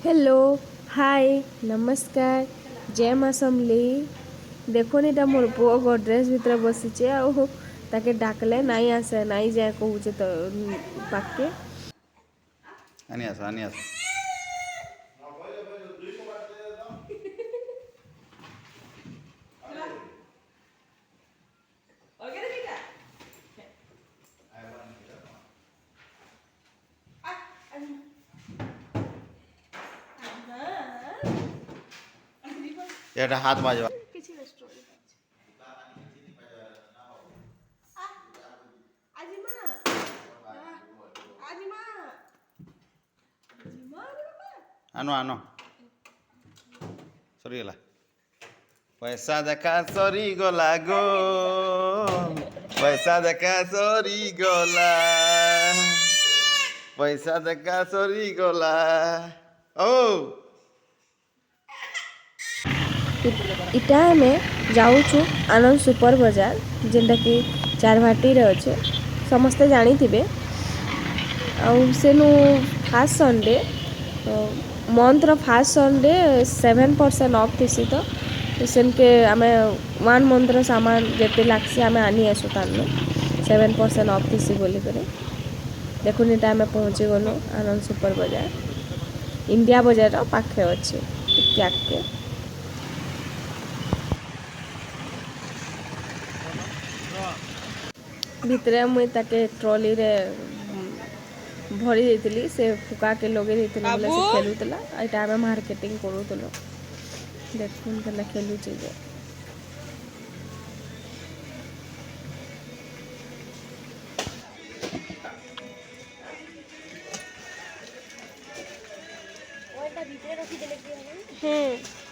Hello hi नमस्कार जय माँ समली देखोनी टा मोर पुओ गड्रेज भितर बसीचे आउ ताके डाकले नाई आसे नाई जाए कहूचे तो पाके आनी आस आनी आस এটা হাত বাজবা আনো আনো সরিগলা পয়সা দেখা সরি গলা গো পয়সা দেখা সরি গলা পয়সা দেখা সরি গলা ও इटा आमे जाऊँ आनंद सुपर बाजार जेनटा कि चारभाटी अच्छे समस्ते जानी थे आनु फास्ट संडे मंथर फास्ट संडे 7% ऑफ थी तो सेनके आमे 1 मंथर सामान जिते लग्सी आम आनी आसू तान 7% ऑफ थी बोलिक देखुन इटा आम पहुँची गलु आनंद सुपर बाजार इंडिया बाजार पाखे अच्छे के भितर मुई ताके ट्रॉली रे भरी देती से फुका के लगे देती बोले से खेलुला यहाँ आम मार्केटिंग करूँ देखुन के खेलुचे जे ভিতরে রাখি দিলে কি হবে?